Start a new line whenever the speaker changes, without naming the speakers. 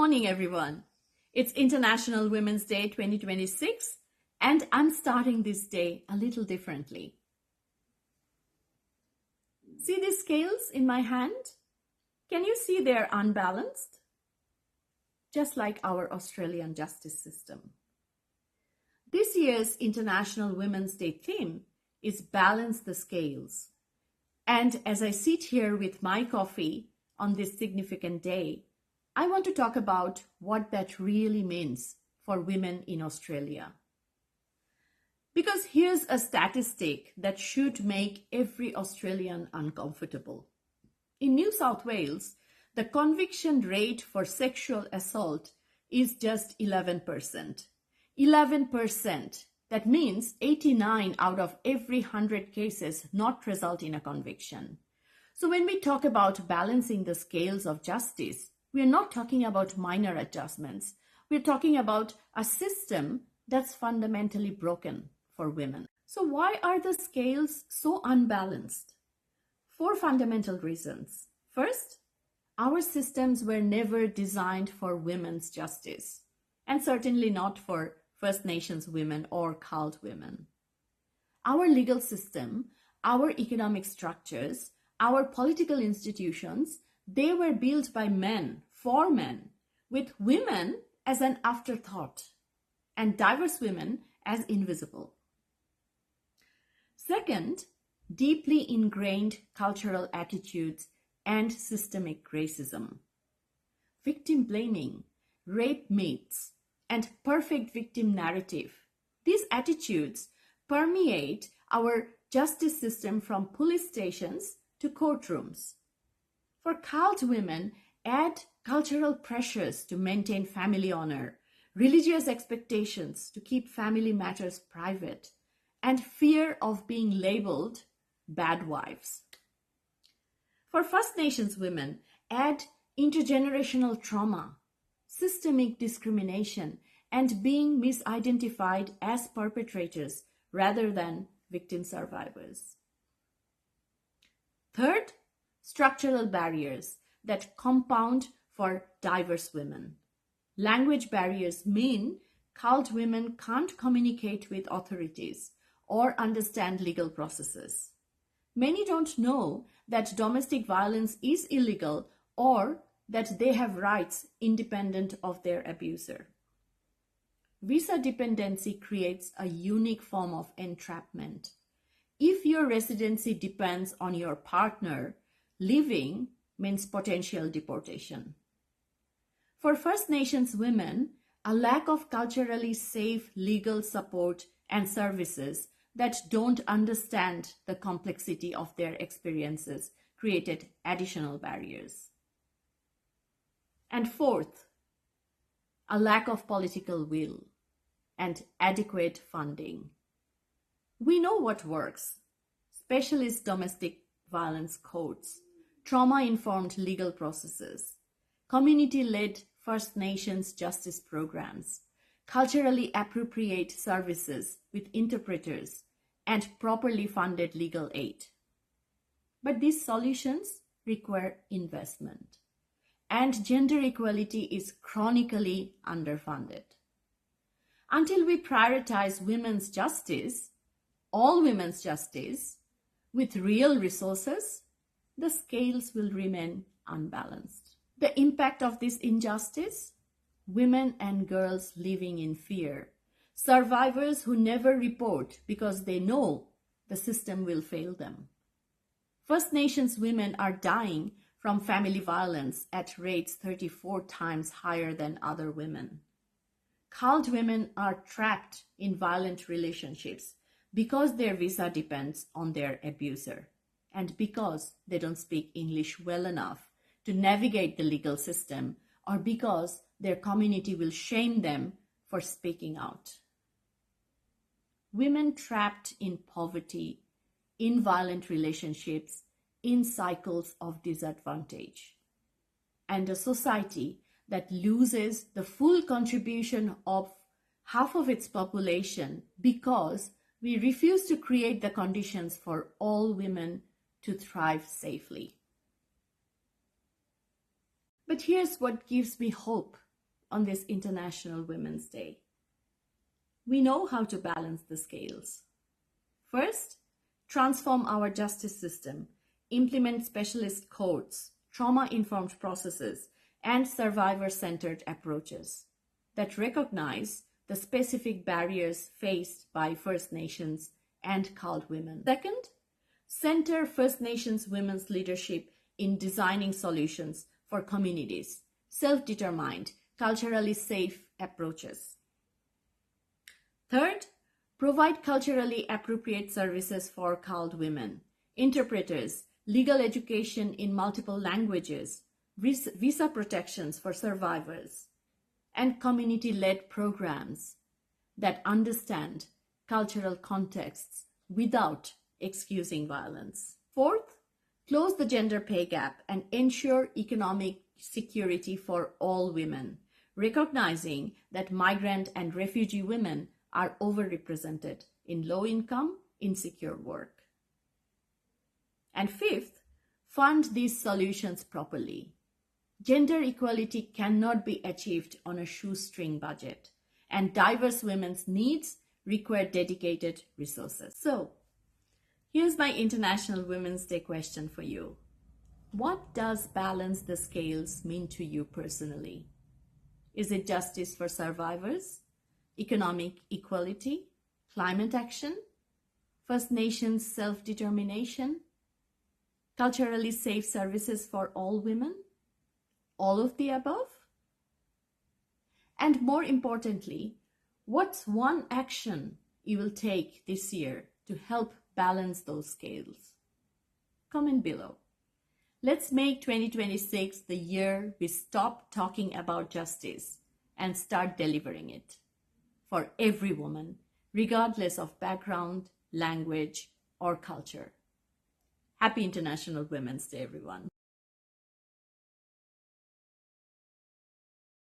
morning, everyone. It's International Women's Day 2026, and I'm starting this day a little differently. See these scales in my hand? Can you see they're unbalanced? Just like our Australian justice system. This year's International Women's Day theme is Balance the Scales. And as I sit here with my coffee on this significant day, I want to talk about what that really means for women in Australia. Because here's a statistic that should make every Australian uncomfortable. In New South Wales, the conviction rate for sexual assault is just 11%. 11%. That means 89 out of every 100 cases not result in a conviction. So when we talk about balancing the scales of justice, we are not talking about minor adjustments. We're talking about a system that's fundamentally broken for women. So why are the scales so unbalanced? 4 fundamental reasons. First, our systems were never designed for women's justice, and certainly not for First Nations women or CALD women. Our legal system, our economic structures, our political institutions, they were built by men, for men, with women as an afterthought, and diverse women as invisible. Second, deeply ingrained cultural attitudes and systemic racism. Victim blaming, rape myths, and perfect victim narrative. These attitudes permeate our justice system from police stations to courtrooms. For CALD women, add cultural pressures to maintain family honor, religious expectations to keep family matters private, and fear of being labeled bad wives. For First Nations women, add intergenerational trauma, systemic discrimination, and being misidentified as perpetrators rather than victim survivors. Third, structural barriers that compound for diverse women. Language barriers mean CALD women can't communicate with authorities or understand legal processes. Many don't know that domestic violence is illegal or that they have rights independent of their abuser. Visa dependency creates a unique form of entrapment. If your residency depends on your partner, leaving means potential deportation. For First Nations women, a lack of culturally safe legal support and services that don't understand the complexity of their experiences created additional barriers. And fourth, a lack of political will and adequate funding. We know what works: specialist domestic violence courts, trauma-informed legal processes, community-led First Nations justice programs, culturally appropriate services with interpreters, and properly funded legal aid. But these solutions require investment, and gender equality is chronically underfunded. Until we prioritize women's justice, all women's justice, with real resources, the scales will remain unbalanced. The impact of this injustice: women and girls living in fear, survivors who never report because they know the system will fail them. First Nations women are dying from family violence at rates 34 times higher than other women. CALD women are trapped in violent relationships because their visa depends on their abuser and because they don't speak English well enough to navigate the legal system, or because their community will shame them for speaking out. Women trapped in poverty, in violent relationships, in cycles of disadvantage. And a society that loses the full contribution of half of its population because we refuse to create the conditions for all women to thrive safely. But here's what gives me hope on this International Women's Day? We know how to balance the scales. First, transform our justice system, implement specialist courts, trauma-informed processes, and survivor-centered approaches that recognize the specific barriers faced by First Nations and CALD women. Second, center First Nations women's leadership in designing solutions for communities, self-determined, culturally safe approaches. Third, provide culturally appropriate services for CALD women, interpreters, legal education in multiple languages, visa protections for survivors, and community-led programs that understand cultural contexts without excusing violence. Fourth, close the gender pay gap and ensure economic security for all women, recognizing that migrant and refugee women are overrepresented in low-income, insecure work. And fifth, fund these solutions properly. Gender equality cannot be achieved on a shoestring budget, and diverse women's needs require dedicated resources. So, here's my International Women's Day question for you. What does balance the scales mean to you personally? Is it justice for survivors, economic equality, climate action, First Nations self-determination, culturally safe services for all women? All of the above? And more importantly, what's one action you will take this year to help balance those scales? Comment below. Let's make 2026 the year we stop talking about justice and start delivering it for every woman, regardless of background, language, or culture. Happy International Women's Day, everyone.